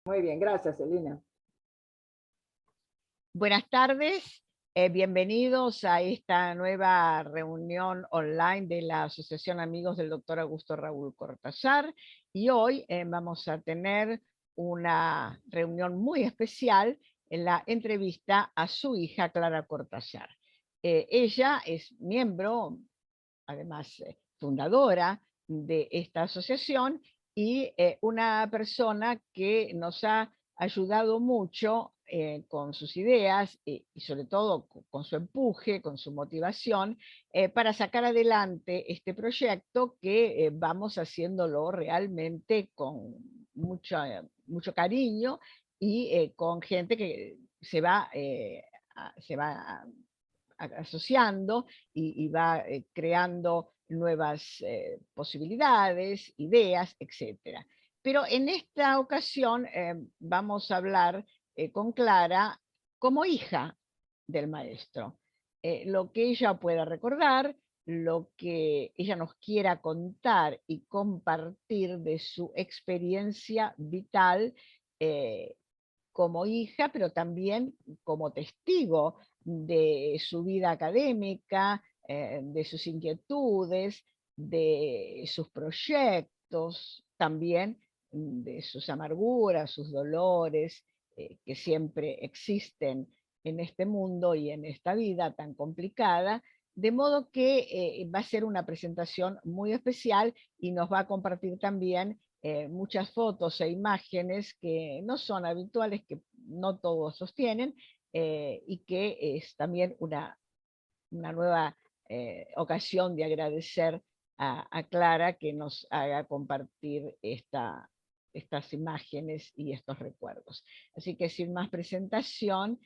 Muy bien, gracias, Celina. Buenas tardes, bienvenidos a esta nueva reunión online de la Asociación Amigos del Dr. Augusto Raúl Cortázar. Y hoy vamos a tener una reunión muy especial en la entrevista a su hija Clara Cortázar. Ella es miembro, además fundadora de esta asociación y una persona que nos ha ayudado mucho con sus ideas y sobre todo con su empuje, con su motivación, para sacar adelante este proyecto que vamos haciéndolo realmente con mucho cariño y con gente que se va asociando y va creando nuevas posibilidades, ideas, etc. Pero en esta ocasión vamos a hablar con Clara como hija del maestro. Lo que ella pueda recordar, lo que ella nos quiera contar y compartir de su experiencia vital como hija, pero también como testigo de su vida académica, de sus inquietudes, de sus proyectos, también de sus amarguras, sus dolores, que siempre existen en este mundo y en esta vida tan complicada, de modo que va a ser una presentación muy especial y nos va a compartir también muchas fotos e imágenes que no son habituales, que no todos sostienen, y que es también una nueva ocasión de agradecer a Clara que nos haga compartir estas imágenes y estos recuerdos. Así que sin más presentación,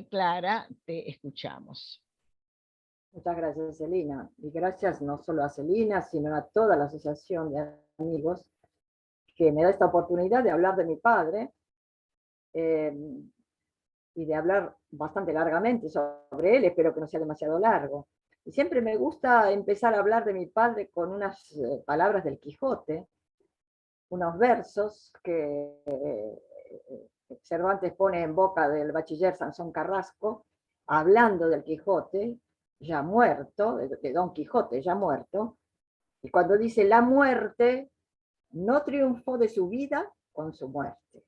Clara, te escuchamos. Muchas gracias, Celina. Y gracias no solo a Celina, sino a toda la Asociación de Amigos que me da esta oportunidad de hablar de mi padre eh, y de hablar bastante largamente sobre él. Espero que no sea demasiado largo. Y siempre me gusta empezar a hablar de mi padre con unas palabras del Quijote, unos versos que Cervantes pone en boca del bachiller Sansón Carrasco, hablando del Quijote, ya muerto, de Don Quijote, ya muerto, y cuando dice la muerte no triunfó de su vida con su muerte.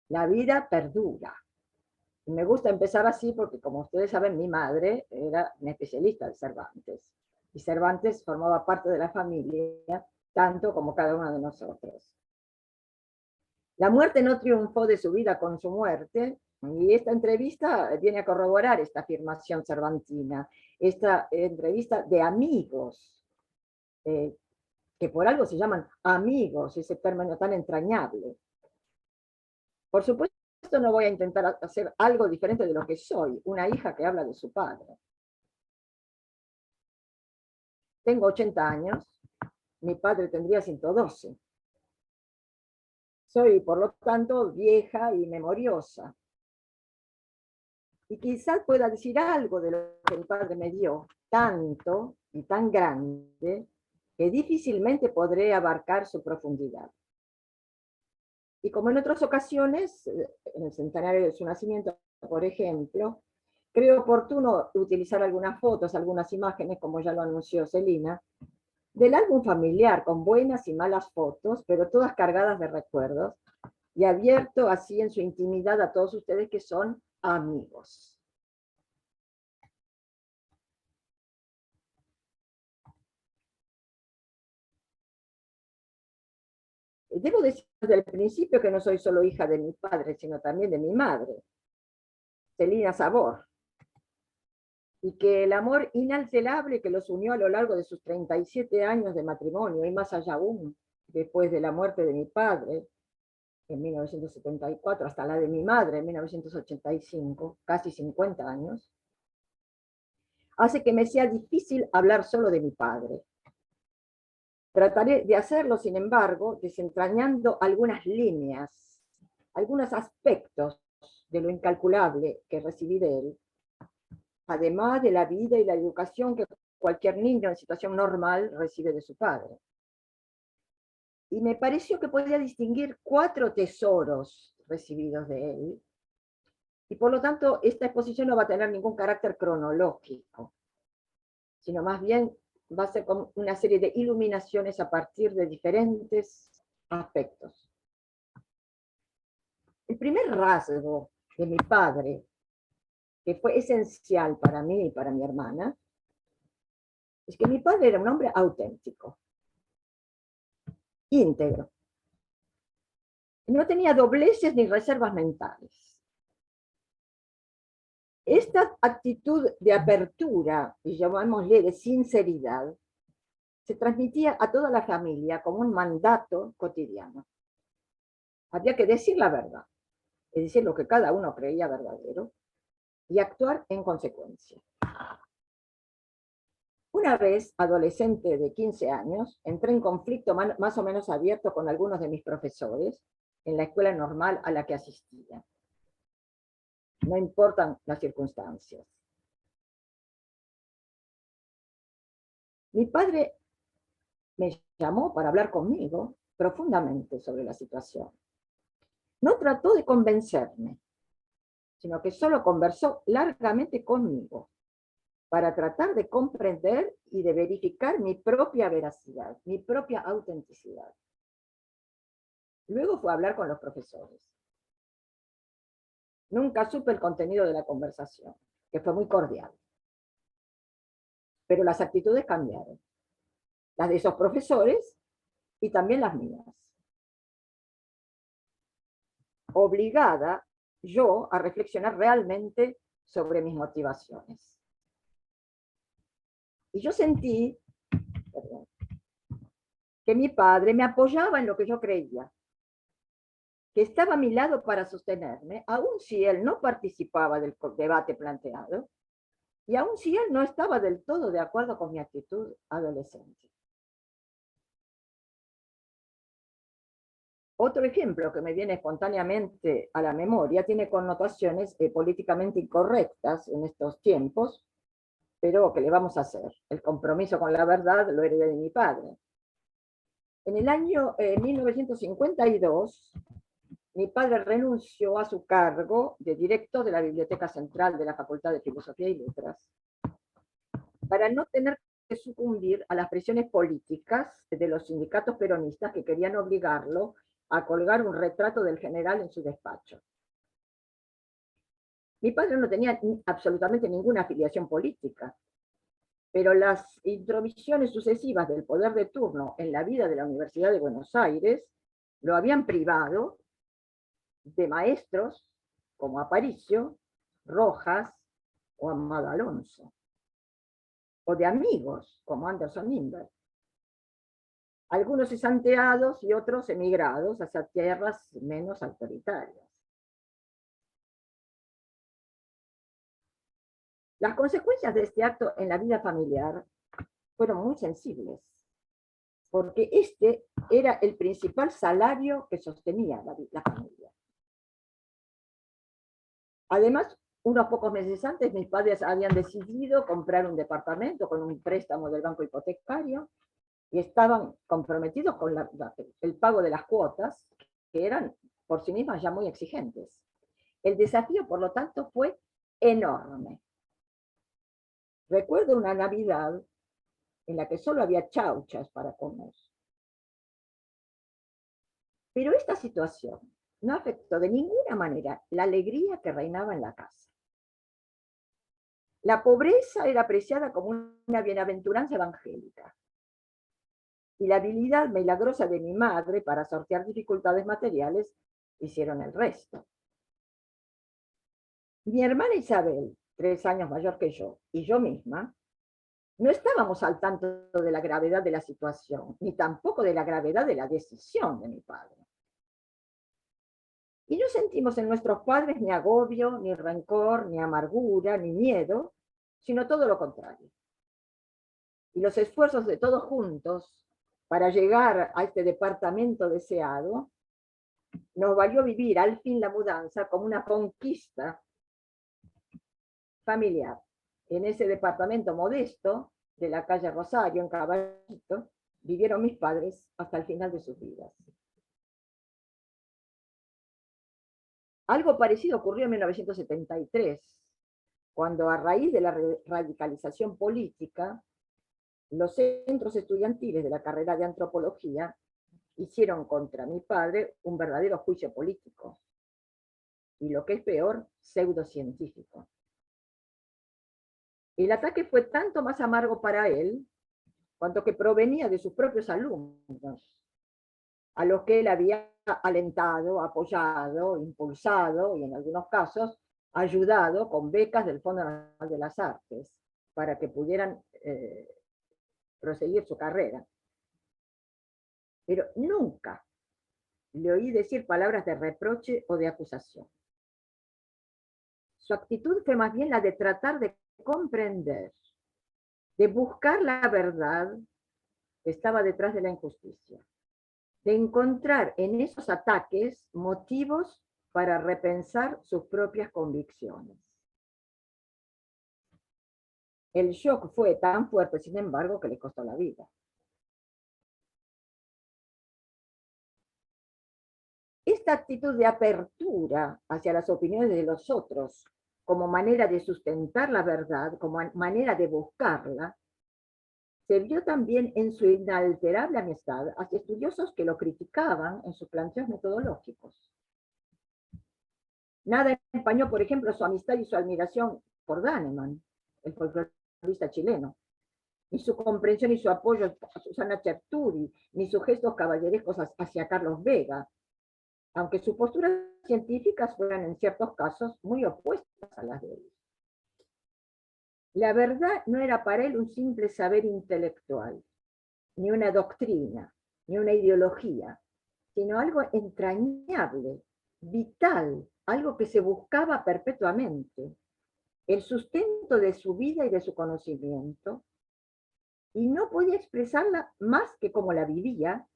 La vida perdura. Y me gusta empezar así porque, como ustedes saben, mi madre era una especialista de Cervantes. Y Cervantes formaba parte de la familia, tanto como cada uno de nosotros. La muerte no triunfó de su vida con su muerte, y esta entrevista viene a corroborar esta afirmación cervantina, esta entrevista de amigos, que por algo se llaman amigos, ese término tan entrañable. Por supuesto, no voy a intentar hacer algo diferente de lo que soy, una hija que habla de su padre. Tengo 80 años, mi padre tendría 112. Soy, por lo tanto, vieja y memoriosa. Y quizás pueda decir algo de lo que mi padre me dio, tanto y tan grande, que difícilmente podré abarcar su profundidad. Y como en otras ocasiones, en el centenario de su nacimiento, por ejemplo, creo oportuno utilizar algunas fotos, algunas imágenes, como ya lo anunció Celina, del álbum familiar, con buenas y malas fotos, pero todas cargadas de recuerdos, y abierto así en su intimidad a todos ustedes que son amigos. Debo decir desde el principio que no soy solo hija de mi padre, sino también de mi madre, Celina Sabor, y que el amor inalterable que los unió a lo largo de sus 37 años de matrimonio, y más allá aún, después de la muerte de mi padre, en 1974, hasta la de mi madre en 1985, casi 50 años, hace que me sea difícil hablar solo de mi padre. Trataré de hacerlo, sin embargo, desentrañando algunas líneas, algunos aspectos de lo incalculable que recibí de él, además de la vida y la educación que cualquier niño en situación normal recibe de su padre. Y me pareció que podía distinguir 4 tesoros recibidos de él, y por lo tanto esta exposición no va a tener ningún carácter cronológico, sino más bien va a ser como una serie de iluminaciones a partir de diferentes aspectos. El primer rasgo de mi padre, que fue esencial para mí y para mi hermana, es que mi padre era un hombre auténtico, íntegro. No tenía dobleces ni reservas mentales. Esta actitud de apertura, y llamémosle de sinceridad, se transmitía a toda la familia como un mandato cotidiano. Había que decir la verdad, es decir, lo que cada uno creía verdadero, y actuar en consecuencia. Una vez, adolescente de 15 años, entré en conflicto más o menos abierto con algunos de mis profesores en la escuela normal a la que asistía. No importan las circunstancias. Mi padre me llamó para hablar conmigo profundamente sobre la situación. No trató de convencerme, sino que solo conversó largamente conmigo para tratar de comprender y de verificar mi propia veracidad, mi propia autenticidad. Luego fue a hablar con los profesores. Nunca supe el contenido de la conversación, que fue muy cordial. Pero las actitudes cambiaron. Las de esos profesores y también las mías. Obligada yo a reflexionar realmente sobre mis motivaciones. Y yo sentí, que mi padre me apoyaba en lo que yo creía, que estaba a mi lado para sostenerme, aun si él no participaba del debate planteado, y aun si él no estaba del todo de acuerdo con mi actitud adolescente. Otro ejemplo que me viene espontáneamente a la memoria tiene connotaciones políticamente incorrectas en estos tiempos, pero ¿qué le vamos a hacer? El compromiso con la verdad lo heredé de mi padre. En el año 1952, mi padre renunció a su cargo de director de la Biblioteca Central de la Facultad de Filosofía y Letras para no tener que sucumbir a las presiones políticas de los sindicatos peronistas que querían obligarlo a colgar un retrato del general en su despacho. Mi padre no tenía absolutamente ninguna afiliación política, pero las intromisiones sucesivas del poder de turno en la vida de la Universidad de Buenos Aires lo habían privado de maestros como Aparicio, Rojas o Amado Alonso, o de amigos como Anderson Lindbergh. Algunos cesanteados y otros emigrados hacia tierras menos autoritarias. Las consecuencias de este acto en la vida familiar fueron muy sensibles, porque este era el principal salario que sostenía la familia. Además, unos pocos meses antes, mis padres habían decidido comprar un departamento con un préstamo del banco hipotecario y estaban comprometidos con el pago de las cuotas, que eran por sí mismas ya muy exigentes. El desafío, por lo tanto, fue enorme. Recuerdo una Navidad en la que solo había chauchas para comer. Pero esta situación no afectó de ninguna manera la alegría que reinaba en la casa. La pobreza era apreciada como una bienaventuranza evangélica, y la habilidad milagrosa de mi madre para sortear dificultades materiales hicieron el resto. Mi hermana Isabel, 3 años mayor que yo, y yo misma, no estábamos al tanto de la gravedad de la situación, ni tampoco de la gravedad de la decisión de mi padre. Y no sentimos en nuestros padres ni agobio, ni rencor, ni amargura, ni miedo, sino todo lo contrario. Y los esfuerzos de todos juntos para llegar a este departamento deseado nos valió vivir al fin la mudanza como una conquista familiar. En ese departamento modesto de la calle Rosario, en Caballito, vivieron mis padres hasta el final de sus vidas. Algo parecido ocurrió en 1973, cuando a raíz de la radicalización política, los centros estudiantiles de la carrera de antropología hicieron contra mi padre un verdadero juicio político, y lo que es peor, pseudocientífico. El ataque fue tanto más amargo para él, cuanto que provenía de sus propios alumnos, a los que él había alentado, apoyado, impulsado y en algunos casos ayudado con becas del Fondo Nacional de las Artes para que pudieran proseguir su carrera. Pero nunca le oí decir palabras de reproche o de acusación. Su actitud fue más bien la de tratar de comprender, de buscar la verdad que estaba detrás de la injusticia, de encontrar en esos ataques motivos para repensar sus propias convicciones. El shock fue tan fuerte, sin embargo, que le costó la vida. Esta actitud de apertura hacia las opiniones de los otros, como manera de sustentar la verdad, como manera de buscarla, se vio también en su inalterable amistad hacia estudiosos que lo criticaban en sus planteos metodológicos. Nada empañó, por ejemplo, su amistad y su admiración por Daneman, el folclorista chileno, ni su comprensión y su apoyo a Susana Cherturi, ni sus gestos caballerescos hacia Carlos Vega, aunque sus posturas científicas fueran en ciertos casos muy opuestas a las de él. La verdad no era para él un simple saber intelectual, ni una doctrina, ni una ideología, sino algo entrañable, vital, algo que se buscaba perpetuamente, el sustento de su vida y de su conocimiento, y no podía expresarla más que como la vivía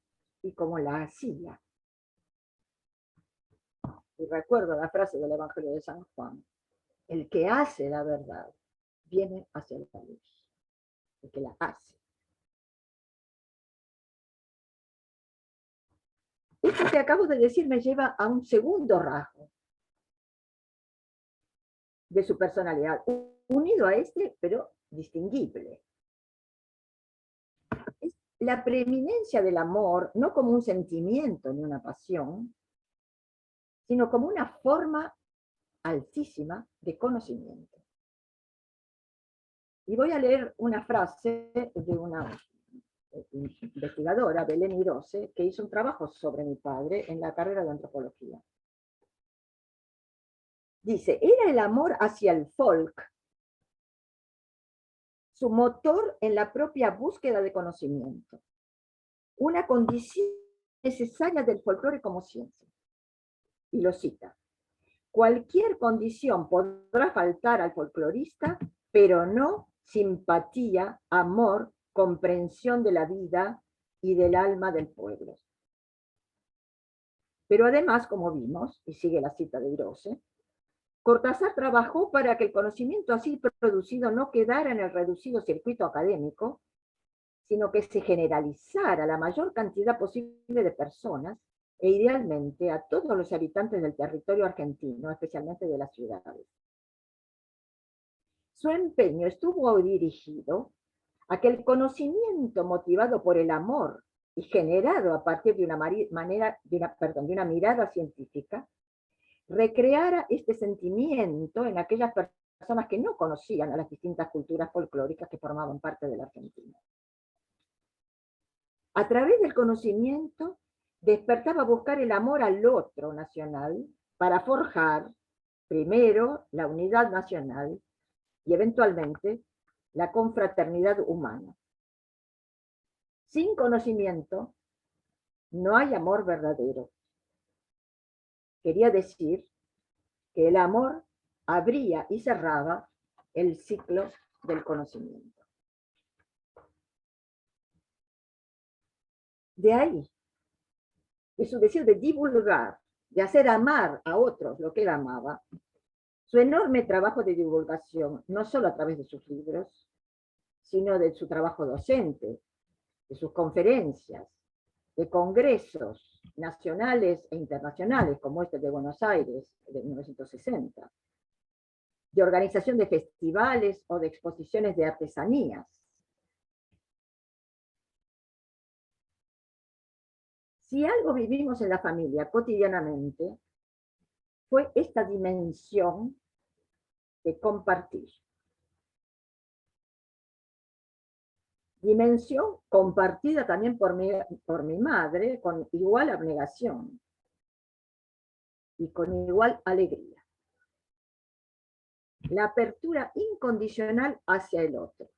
y como la hacía. Y recuerdo la frase del Evangelio de San Juan: el que hace la verdad viene hacia la luz, el que la hace. Esto que acabo de decir me lleva a un segundo rasgo de su personalidad, unido a este, pero distinguible. Es la preeminencia del amor, no como un sentimiento ni una pasión, sino como una forma altísima de conocimiento. Y voy a leer una frase de una investigadora, Belén Irose, que hizo un trabajo sobre mi padre en la carrera de antropología. Dice: era el amor hacia el folk su motor en la propia búsqueda de conocimiento, una condición necesaria del folclore como ciencia. Y lo cita: cualquier condición podrá faltar al folclorista, pero no simpatía, amor, comprensión de la vida y del alma del pueblo. Pero además, como vimos, y sigue la cita de Irose, Cortázar trabajó para que el conocimiento así producido no quedara en el reducido circuito académico, sino que se generalizara a la mayor cantidad posible de personas, e idealmente a todos los habitantes del territorio argentino, especialmente de las ciudades. Su empeño estuvo dirigido a que el conocimiento motivado por el amor y generado a partir de una mirada científica, recreara este sentimiento en aquellas personas que no conocían a las distintas culturas folclóricas que formaban parte de la Argentina. A través del conocimiento, despertaba a buscar el amor al otro nacional para forjar, primero, la unidad nacional y eventualmente la confraternidad humana. Sin conocimiento, no hay amor verdadero. Quería decir que el amor abría y cerraba el ciclo del conocimiento. De ahí, de su deseo de divulgar, de hacer amar a otros lo que él amaba, su enorme trabajo de divulgación, no solo a través de sus libros, sino de su trabajo docente, de sus conferencias, de congresos nacionales e internacionales, como este de Buenos Aires de 1960, de organización de festivales o de exposiciones de artesanías. Si algo vivimos en la familia cotidianamente, fue esta dimensión de compartir. Dimensión compartida también por mi madre, con igual abnegación y con igual alegría. La apertura incondicional hacia el otro.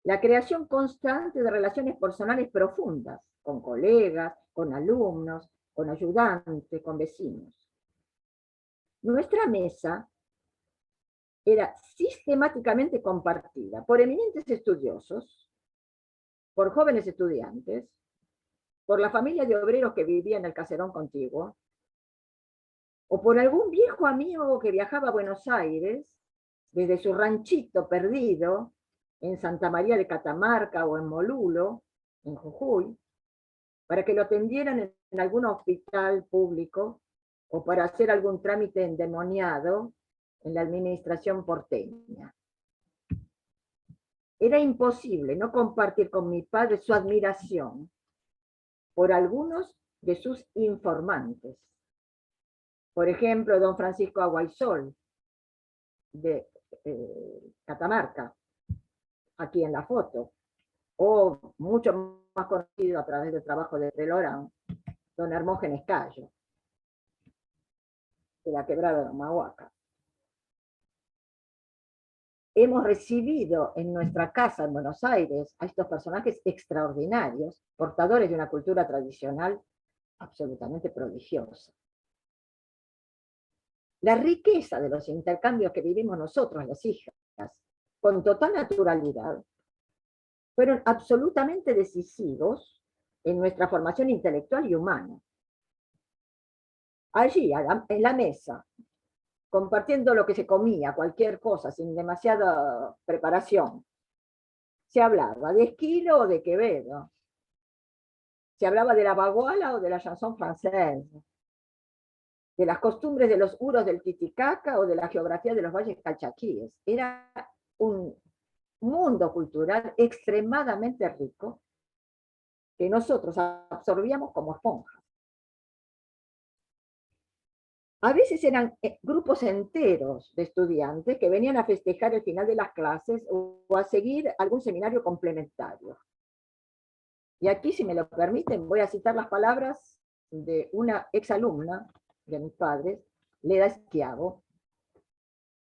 La creación constante de relaciones personales profundas, con colegas, con alumnos, con ayudantes, con vecinos. Nuestra mesa era sistemáticamente compartida por eminentes estudiosos, por jóvenes estudiantes, por la familia de obreros que vivía en el caserón contiguo, o por algún viejo amigo que viajaba a Buenos Aires desde su ranchito perdido en Santa María de Catamarca o en Molulo, en Jujuy, para que lo atendieran en algún hospital público o para hacer algún trámite endemoniado en la administración porteña. Era imposible no compartir con mi padre su admiración por algunos de sus informantes. Por ejemplo, don Francisco Aguaisol, de Catamarca, aquí en la foto, o mucho más conocido a través del trabajo de Pelorán, don Hermógenes Cayo, de la quebrada de Humahuaca. Hemos recibido en nuestra casa en Buenos Aires a estos personajes extraordinarios, portadores de una cultura tradicional absolutamente prodigiosa. La riqueza de los intercambios que vivimos nosotros, las hijas, con total naturalidad, fueron absolutamente decisivos en nuestra formación intelectual y humana. Allí, en la mesa, compartiendo lo que se comía, cualquier cosa, sin demasiada preparación, se hablaba de Esquilo o de Quevedo, se hablaba de la baguala o de la chanson française, de las costumbres de los huros del Titicaca o de la geografía de los valles calchaquíes. Era un mundo cultural extremadamente rico que nosotros absorbíamos como esponjas. A veces eran grupos enteros de estudiantes que venían a festejar el final de las clases o a seguir algún seminario complementario. Y aquí, si me lo permiten, voy a citar las palabras de una exalumna de mis padres, Leda Schiavo,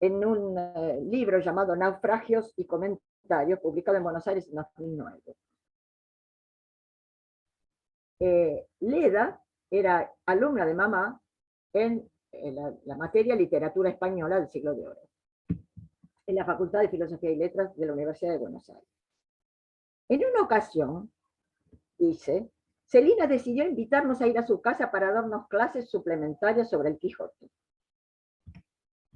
en un libro llamado Naufragios y Comentarios, publicado en Buenos Aires en 2009. Leda era alumna de mamá en la materia literatura española del siglo de oro, en la Facultad de Filosofía y Letras de la Universidad de Buenos Aires. En una ocasión, dice, Celina decidió invitarnos a ir a su casa para darnos clases suplementarias sobre el Quijote.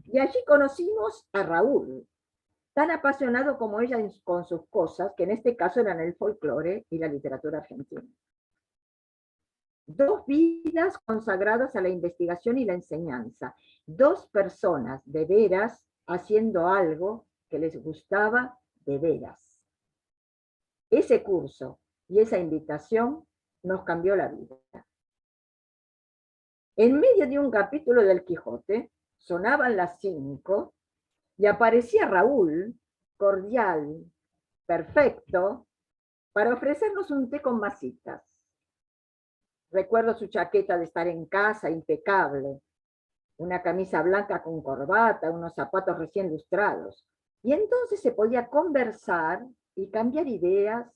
Y allí conocimos a Raúl, tan apasionado como ella con sus cosas, que en este caso eran el folclore y la literatura argentina. Dos vidas consagradas a la investigación y la enseñanza, dos personas de veras haciendo algo que les gustaba de veras. Ese curso y esa invitación nos cambió la vida. En medio de un capítulo del Quijote, sonaban las 5 y aparecía Raúl, cordial, perfecto, para ofrecernos un té con masitas. Recuerdo su chaqueta de estar en casa, impecable, una camisa blanca con corbata, unos zapatos recién lustrados. Y entonces se podía conversar y cambiar ideas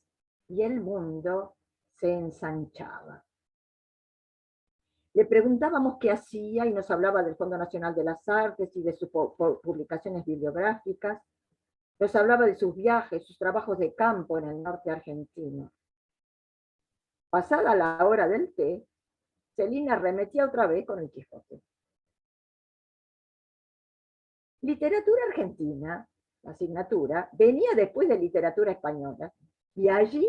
y el mundo se ensanchaba. Le preguntábamos qué hacía y nos hablaba del Fondo Nacional de las Artes y de sus publicaciones bibliográficas. Nos hablaba de sus viajes, sus trabajos de campo en el norte argentino. Pasada la hora del té, Celina arremetía otra vez con el Quijote. Literatura argentina, la asignatura, venía después de literatura española, y allí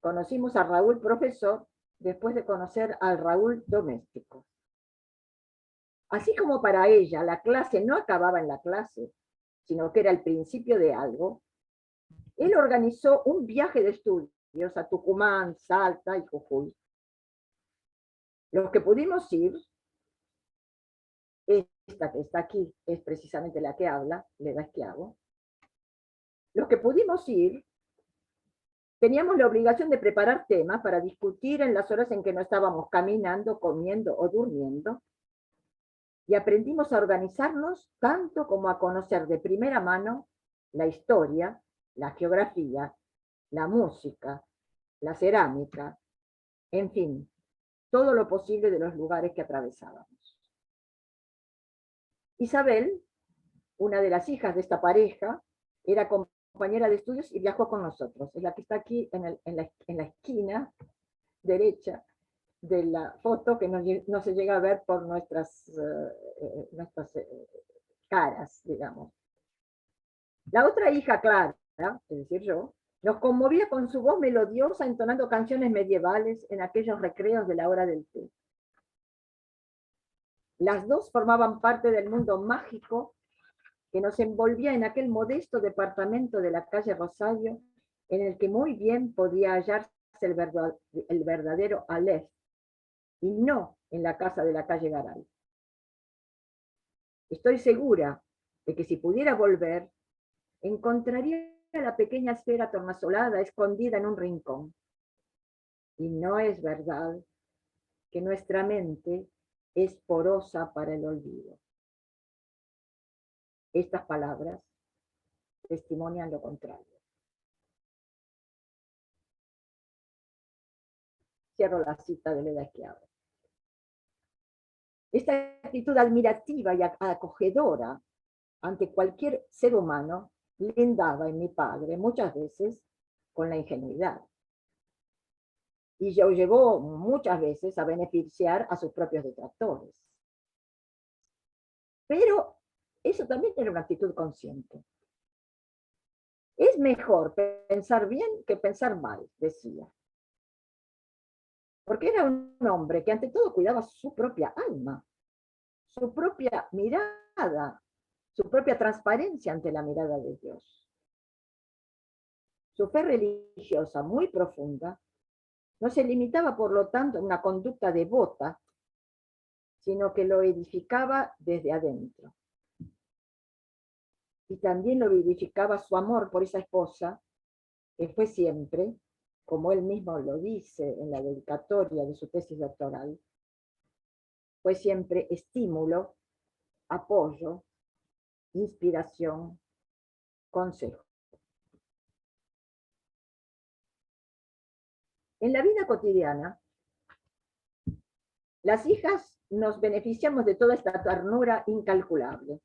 conocimos a Raúl profesor después de conocer al Raúl doméstico. Así como para ella la clase no acababa en la clase, sino que era el principio de algo, él organizó un viaje de estudios a Tucumán, Salta y Jujuy. Los que pudimos ir, esta que está aquí es precisamente la que habla, Leda Schiavo. Los que pudimos ir, teníamos la obligación de preparar temas para discutir en las horas en que no estábamos caminando, comiendo o durmiendo, y aprendimos a organizarnos tanto como a conocer de primera mano la historia, la geografía, la música, la cerámica, en fin, todo lo posible de los lugares que atravesábamos. Isabel, una de las hijas de esta pareja, era compañera de estudios y viajó con nosotros. Es la que está aquí en la esquina derecha de la foto, que no se llega a ver por nuestras caras, digamos. La otra hija, Clara, es decir, yo, nos conmovía con su voz melodiosa entonando canciones medievales en aquellos recreos de la hora del té. Las dos formaban parte del mundo mágico que nos envolvía en aquel modesto departamento de la calle Rosario, en el que muy bien podía hallarse el verdadero Aleph, y no en la casa de la calle Garay. Estoy segura de que si pudiera volver, encontraría la pequeña esfera tornasolada escondida en un rincón. Y no es verdad que nuestra mente es porosa para el olvido. Estas palabras testimonian lo contrario. Cierro la cita de Leda Schiavo. Esta actitud admirativa y acogedora ante cualquier ser humano lindaba en mi padre muchas veces con la ingenuidad. Y lo llevó muchas veces a beneficiar a sus propios detractores. Pero eso también era una actitud consciente. Es mejor pensar bien que pensar mal, decía. Porque era un hombre que ante todo cuidaba su propia alma, su propia mirada, su propia transparencia ante la mirada de Dios. Su fe religiosa muy profunda no se limitaba, por lo tanto, a una conducta devota, sino que lo edificaba desde adentro. Y también lo vivificaba su amor por esa esposa, que fue siempre, como él mismo lo dice en la dedicatoria de su tesis doctoral, fue siempre estímulo, apoyo, inspiración, consejo. En la vida cotidiana, las hijas nos beneficiamos de toda esta ternura incalculable.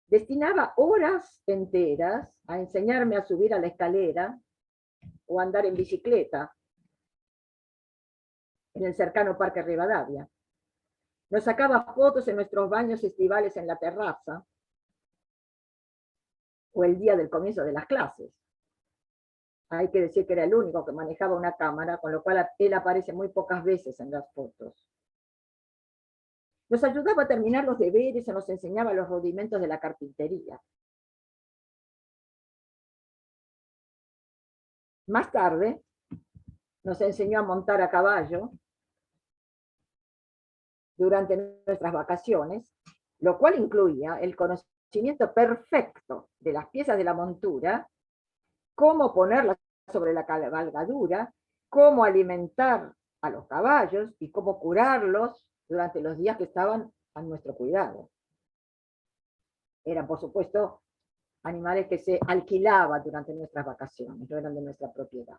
Destinaba horas enteras a enseñarme a subir a la escalera o a andar en bicicleta en el cercano Parque Rivadavia. Nos sacaba fotos en nuestros baños estivales en la terraza o el día del comienzo de las clases. Hay que decir que era el único que manejaba una cámara, con lo cual él aparece muy pocas veces en las fotos. Nos ayudaba a terminar los deberes o nos enseñaba los rudimentos de la carpintería. Más tarde, nos enseñó a montar a caballo durante nuestras vacaciones, lo cual incluía el conocimiento perfecto de las piezas de la montura, cómo ponerlas sobre la cabalgadura, cómo alimentar a los caballos y cómo curarlos durante los días que estaban a nuestro cuidado. Eran, por supuesto, animales que se alquilaban durante nuestras vacaciones, no eran de nuestra propiedad.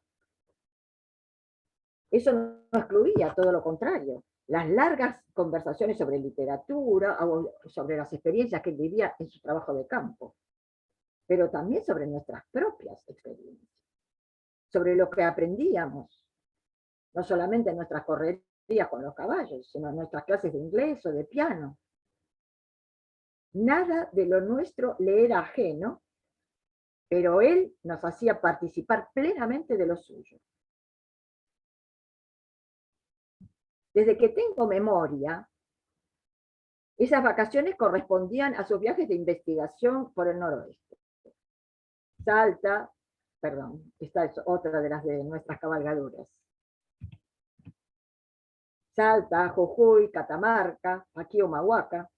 Eso no excluía, todo lo contrario, las largas conversaciones sobre literatura o sobre las experiencias que él vivía en su trabajo de campo, pero también sobre nuestras propias experiencias, sobre lo que aprendíamos, no solamente en nuestras correrías con los caballos, sino en nuestras clases de inglés o de piano. Nada de lo nuestro le era ajeno, pero él nos hacía participar plenamente de lo suyo. Desde que tengo memoria, esas vacaciones correspondían a sus viajes de investigación por el noroeste. Salta, perdón, esta es otra de nuestras cabalgaduras. Salta, Jujuy, Catamarca, aquí Humahuaca.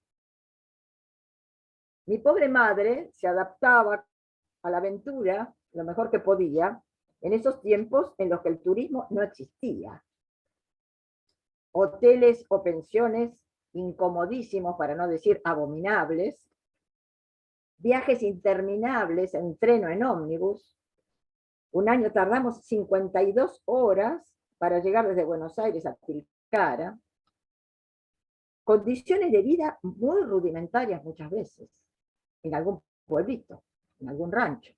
Mi pobre madre se adaptaba a la aventura lo mejor que podía en esos tiempos en los que el turismo no existía. Hoteles o pensiones incomodísimos, para no decir abominables, viajes interminables en tren o en ómnibus. Un año tardamos 52 horas para llegar desde Buenos Aires a Tilcara. Condiciones de vida muy rudimentarias muchas veces, en algún pueblito, en algún rancho.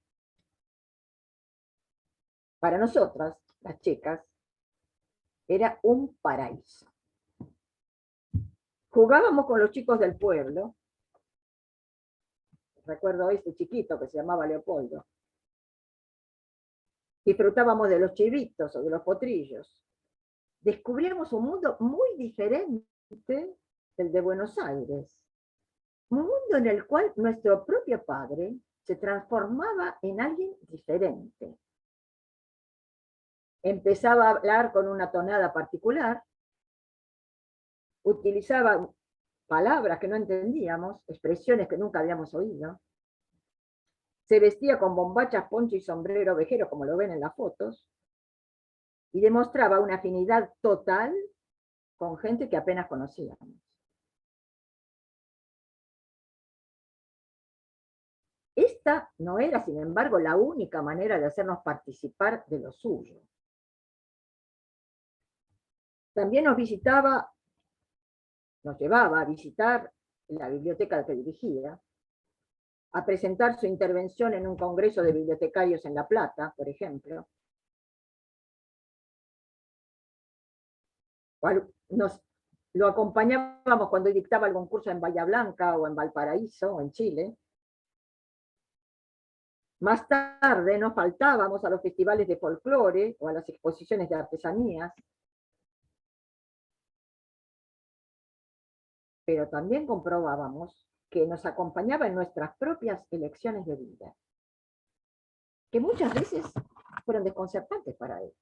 Para nosotras, las chicas, era un paraíso. Jugábamos con los chicos del pueblo. Recuerdo a este chiquito que se llamaba Leopoldo. Disfrutábamos de los chivitos o de los potrillos. Descubríamos un mundo muy diferente del de Buenos Aires. Un mundo en el cual nuestro propio padre se transformaba en alguien diferente. Empezaba a hablar con una tonada particular, utilizaba palabras que no entendíamos, expresiones que nunca habíamos oído, se vestía con bombachas, poncho y sombrero ovejero, como lo ven en las fotos, y demostraba una afinidad total con gente que apenas conocíamos. Esta no era, sin embargo, la única manera de hacernos participar de lo suyo. También nos llevaba a visitar la biblioteca que dirigía, a presentar su intervención en un congreso de bibliotecarios en La Plata, por ejemplo. Lo acompañábamos cuando dictaba algún curso en Bahía Blanca o en Valparaíso o en Chile. Más tarde nos faltábamos a los festivales de folclore o a las exposiciones de artesanías. Pero también comprobábamos que nos acompañaba en nuestras propias elecciones de vida, que muchas veces fueron desconcertantes para él.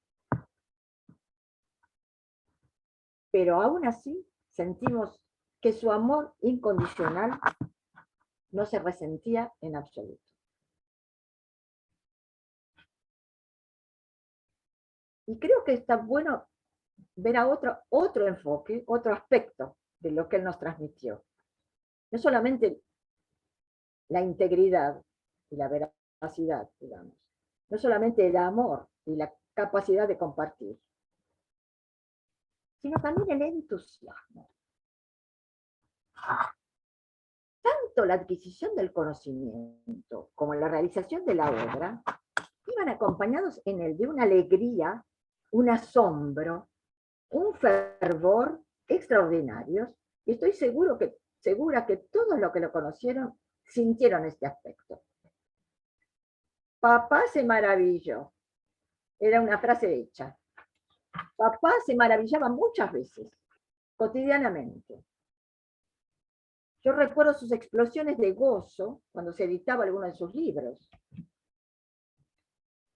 Pero aún así sentimos que su amor incondicional no se resentía en absoluto. Y creo que está bueno ver a otro enfoque, otro aspecto de lo que él nos transmitió. No solamente la integridad y la veracidad, digamos, no solamente el amor y la capacidad de compartir, sino también el entusiasmo. Tanto la adquisición del conocimiento como la realización de la obra iban acompañados en él de una alegría, un asombro, un fervor extraordinarios, y estoy segura que todos los que lo conocieron sintieron este aspecto. Papá se maravilló. Era una frase hecha. Papá se maravillaba muchas veces, cotidianamente. Yo recuerdo sus explosiones de gozo cuando se editaba alguno de sus libros,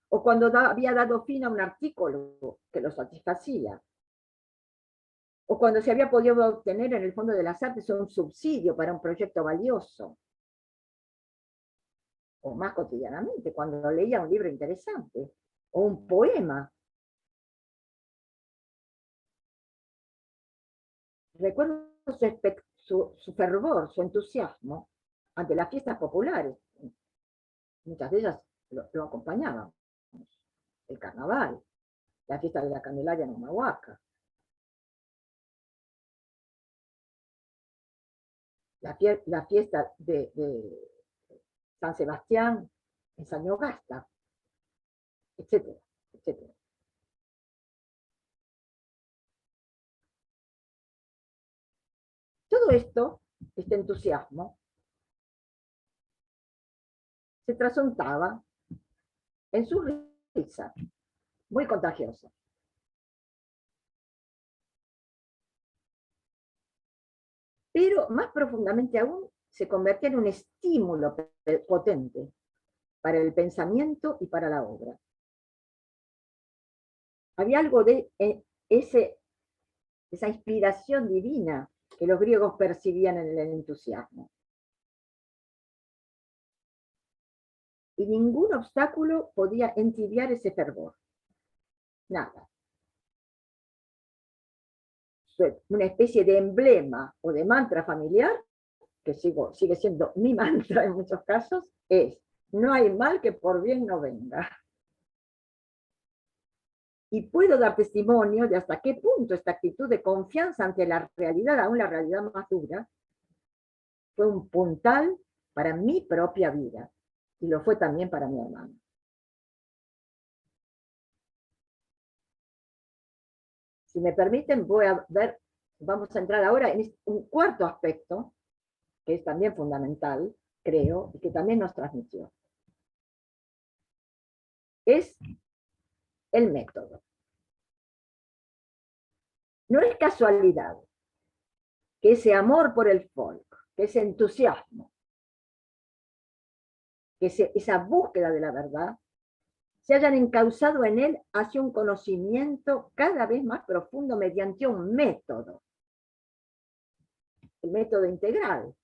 o cuando había dado fin a un artículo que lo satisfacía, o cuando se había podido obtener en el Fondo de las Artes un subsidio para un proyecto valioso, o más cotidianamente, cuando leía un libro interesante, o un poema. Recuerdo su fervor, su entusiasmo ante las fiestas populares. Muchas de ellas lo acompañaban. El carnaval, la fiesta de la Candelaria en Humahuaca, la fiesta de San Sebastián en Sañogasta, etcétera, etcétera. Todo esto, este entusiasmo, se trasuntaba en su risa, muy contagiosa. Pero más profundamente aún, se convertía en un estímulo potente para el pensamiento y para la obra. Había algo de esa inspiración divina que los griegos percibían en el entusiasmo. Y ningún obstáculo podía entibiar ese fervor. Nada. Una especie de emblema o de mantra familiar, que sigue siendo mi mantra en muchos casos, es: no hay mal que por bien no venga. Y puedo dar testimonio de hasta qué punto esta actitud de confianza ante la realidad, aún la realidad más dura, fue un puntal para mi propia vida, y lo fue también para mi hermano. Si me permiten, vamos a entrar ahora en un cuarto aspecto, que es también fundamental, creo, y que también nos transmitió. Es el método. No es casualidad que ese amor por el folk, que ese entusiasmo, que esa búsqueda de la verdad, se hayan encauzado en él hacia un conocimiento cada vez más profundo mediante un método, el método integral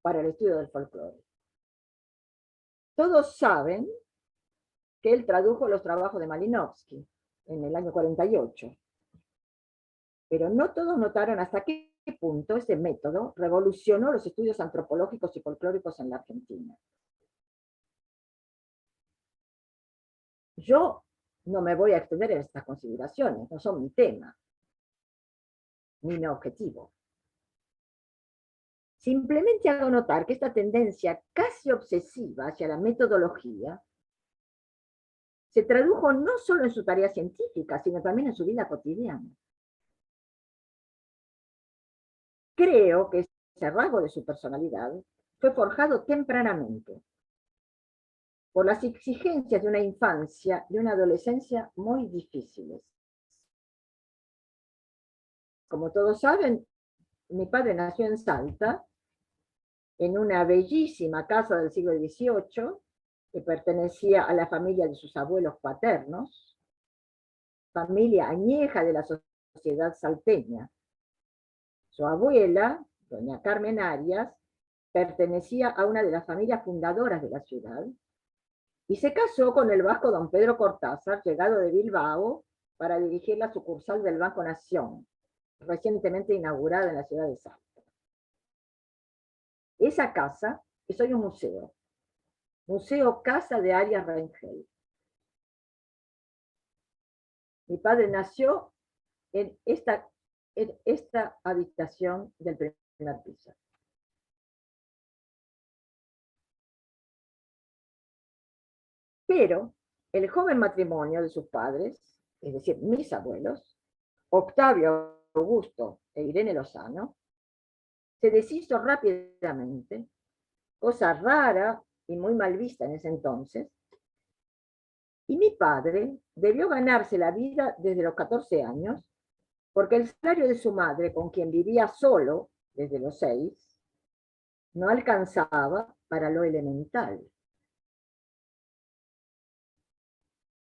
para el estudio del folclore. Todos saben que él tradujo los trabajos de Malinowski en el año 48, pero no todos notaron hasta qué punto ese método revolucionó los estudios antropológicos y folclóricos en la Argentina. Yo no me voy a extender en estas consideraciones, no son mi tema, ni mi objetivo. Simplemente hago notar que esta tendencia casi obsesiva hacia la metodología se tradujo no solo en su tarea científica, sino también en su vida cotidiana. Creo que ese rasgo de su personalidad fue forjado tempranamente por las exigencias de una infancia y una adolescencia muy difíciles. Como todos saben, mi padre nació en Salta, en una bellísima casa del siglo XVIII, que pertenecía a la familia de sus abuelos paternos, familia añeja de la sociedad salteña. Su abuela, doña Carmen Arias, pertenecía a una de las familias fundadoras de la ciudad y se casó con el vasco don Pedro Cortázar, llegado de Bilbao para dirigir la sucursal del Banco Nación, recientemente inaugurada en la ciudad de Salta. Esa casa es hoy un museo, Museo Casa de Arias Rengel. Mi padre nació en esta habitación del primer piso. Pero el joven matrimonio de sus padres, es decir, mis abuelos, Octavio Augusto e Irene Lozano, se deshizo rápidamente, cosa rara y muy mal vista en ese entonces, y mi padre debió ganarse la vida desde los 14 años, porque el salario de su madre, con quien vivía solo desde los 6, no alcanzaba para lo elemental.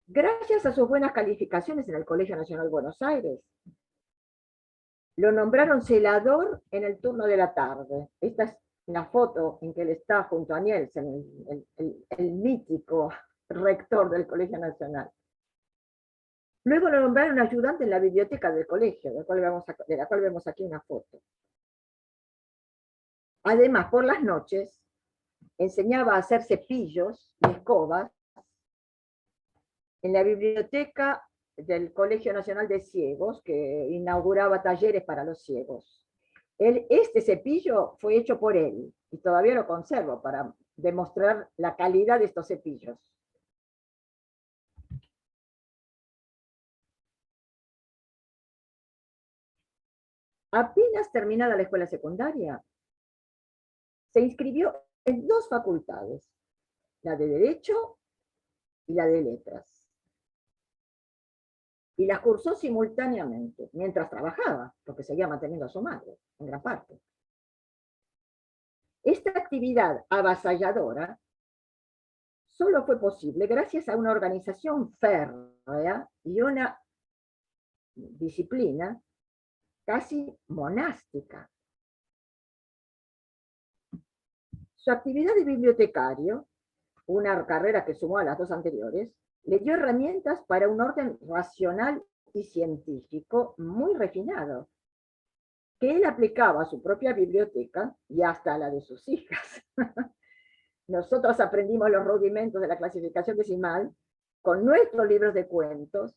Gracias a sus buenas calificaciones en el Colegio Nacional Buenos Aires, lo nombraron celador en el turno de la tarde. Esta es una foto en que él está junto a Nielsen, el mítico rector del Colegio Nacional. Luego lo nombraron ayudante en la biblioteca del colegio, de la cual vemos aquí una foto. Además, por las noches, enseñaba a hacer cepillos y escobas en la biblioteca del Colegio Nacional de Ciegos, que inauguraba talleres para los ciegos. Este cepillo fue hecho por él, y todavía lo conservo para demostrar la calidad de estos cepillos. Apenas terminada la escuela secundaria, se inscribió en 2 facultades, la de Derecho y la de Letras. Y las cursó simultáneamente, mientras trabajaba, porque seguía manteniendo a su madre, en gran parte. Esta actividad avasalladora solo fue posible gracias a una organización férrea y una disciplina casi monástica. Su actividad de bibliotecario, una carrera que sumó a las dos anteriores, le dio herramientas para un orden racional y científico muy refinado, que él aplicaba a su propia biblioteca y hasta a la de sus hijas. Nosotros aprendimos los rudimentos de la clasificación decimal con nuestros libros de cuentos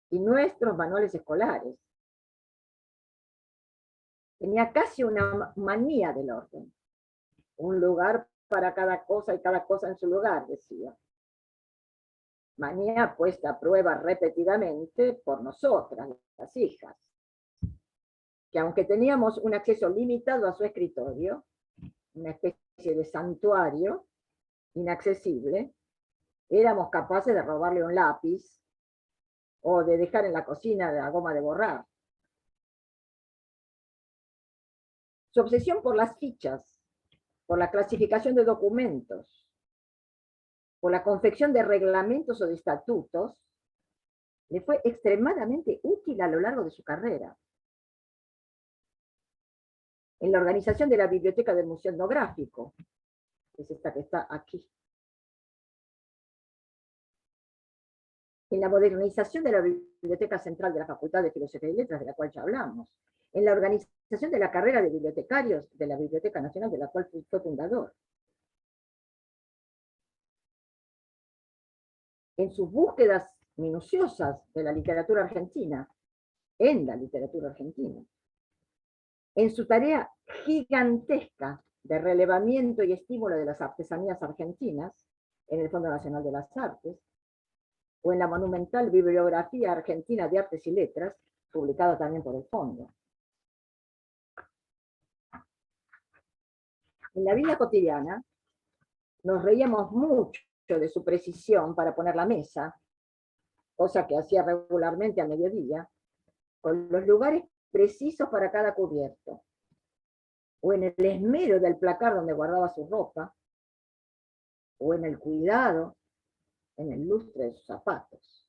y nuestros manuales escolares. Tenía casi una manía del orden. Un lugar para cada cosa y cada cosa en su lugar, decía. Manía puesta a prueba repetidamente por nosotras, las hijas, que aunque teníamos un acceso limitado a su escritorio, una especie de santuario inaccesible, éramos capaces de robarle un lápiz o de dejar en la cocina la goma de borrar. Su obsesión por las fichas, por la clasificación de documentos, por la confección de reglamentos o de estatutos, le fue extremadamente útil a lo largo de su carrera. En la organización de la biblioteca del Museo Etnográfico, que es esta que está aquí. En la modernización de la Biblioteca Central de la Facultad de Filosofía y Letras, de la cual ya hablamos. En la organización de la carrera de bibliotecarios de la Biblioteca Nacional, de la cual fue fundador. En sus búsquedas minuciosas de la literatura argentina, en la literatura argentina. En su tarea gigantesca de relevamiento y estímulo de las artesanías argentinas, en el Fondo Nacional de las Artes, o en la monumental Bibliografía Argentina de Artes y Letras, publicada también por el Fondo. En la vida cotidiana, nos reíamos mucho de su precisión para poner la mesa, cosa que hacía regularmente al mediodía, con los lugares precisos para cada cubierto, o en el esmero del placar donde guardaba su ropa, o en el cuidado, en el lustre de sus zapatos.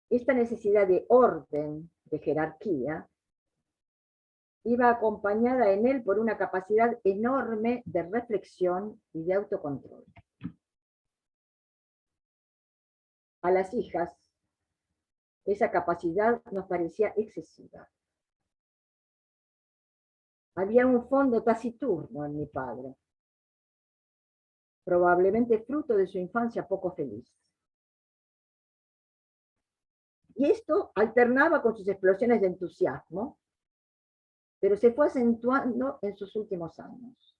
Esta necesidad de orden, de jerarquía, iba acompañada en él por una capacidad enorme de reflexión y de autocontrol. A las hijas, esa capacidad nos parecía excesiva. Había un fondo taciturno en mi padre, probablemente fruto de su infancia poco feliz. Y esto alternaba con sus explosiones de entusiasmo, pero se fue acentuando en sus últimos años.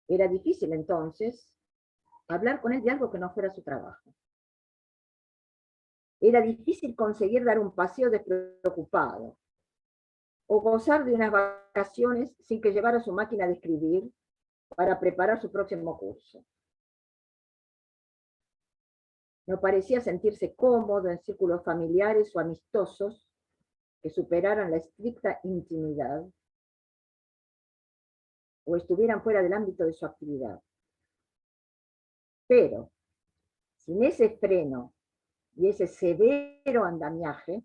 Era difícil entonces hablar con él de algo que no fuera su trabajo. Era difícil conseguir dar un paseo despreocupado o gozar de unas vacaciones sin que llevara su máquina de escribir para preparar su próximo curso. No parecía sentirse cómodo en círculos familiares o amistosos que superaran la estricta intimidad o estuvieran fuera del ámbito de su actividad. Pero, sin ese freno y ese severo andamiaje,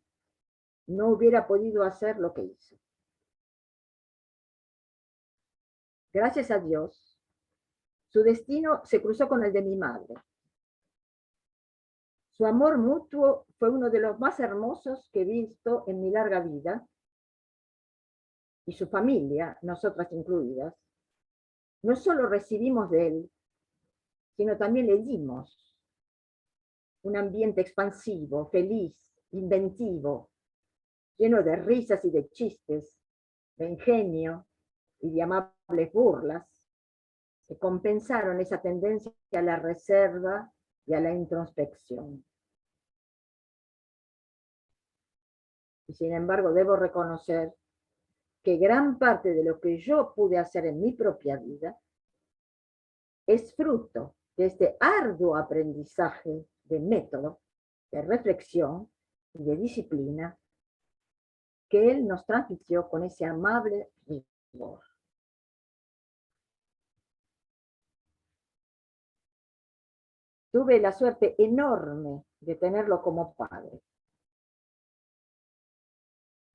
no hubiera podido hacer lo que hizo. Gracias a Dios, su destino se cruzó con el de mi madre. Su amor mutuo fue uno de los más hermosos que he visto en mi larga vida, y su familia, nosotras incluidas, no solo recibimos de él, sino también le dimos un ambiente expansivo, feliz, inventivo, lleno de risas y de chistes, de ingenio y de amables burlas, que compensaron esa tendencia a la reserva y a la introspección. Y sin embargo, debo reconocer que gran parte de lo que yo pude hacer en mi propia vida es fruto de este arduo aprendizaje de método, de reflexión y de disciplina que él nos transmitió con ese amable rigor. Tuve la suerte enorme de tenerlo como padre.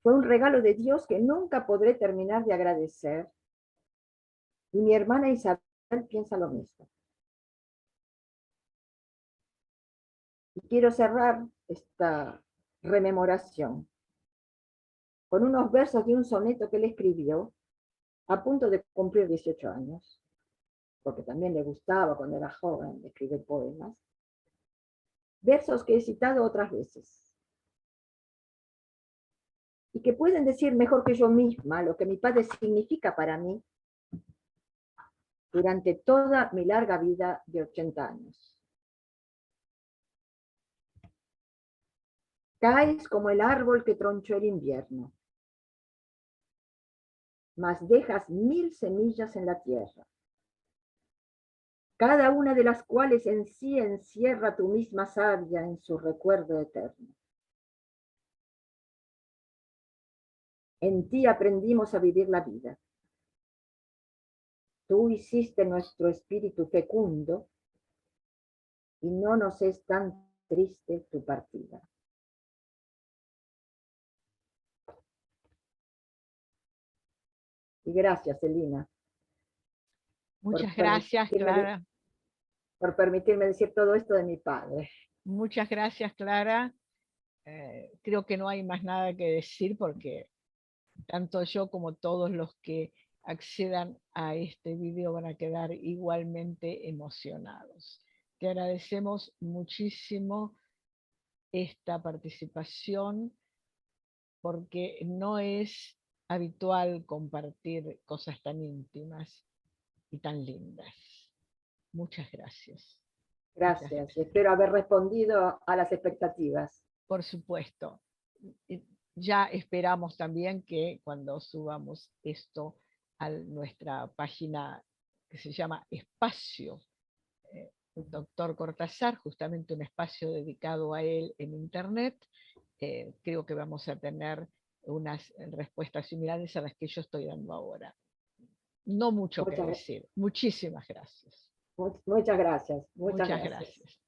Fue un regalo de Dios que nunca podré terminar de agradecer, y mi hermana Isabel piensa lo mismo. Y quiero cerrar esta rememoración con unos versos de un soneto que él escribió a punto de cumplir 18 años, porque también le gustaba cuando era joven escribir poemas, versos que he citado otras veces, y que pueden decir mejor que yo misma lo que mi padre significa para mí durante toda mi larga vida de 80 años. Caes como el árbol que tronchó el invierno, mas dejas 1000 semillas en la tierra, cada una de las cuales en sí encierra tu misma savia en su recuerdo eterno. En ti aprendimos a vivir la vida. Tú hiciste nuestro espíritu fecundo y no nos es tan triste tu partida. Y gracias, Elina. Muchas gracias, Clara. Por permitirme decir todo esto de mi padre. Muchas gracias, Clara. Creo que no hay más nada que decir porque tanto yo como todos los que accedan a este video van a quedar igualmente emocionados. Te agradecemos muchísimo esta participación porque no es habitual compartir cosas tan íntimas y tan lindas. Muchas gracias. Gracias. Muchas gracias. Espero haber respondido a las expectativas. Por supuesto. Ya esperamos también que cuando subamos esto a nuestra página que se llama Espacio Doctor Cortázar, justamente un espacio dedicado a él en Internet, creo que vamos a tener unas respuestas similares a las que yo estoy dando ahora. No mucho que decir. Muchísimas gracias. Muchas gracias. Muchas gracias.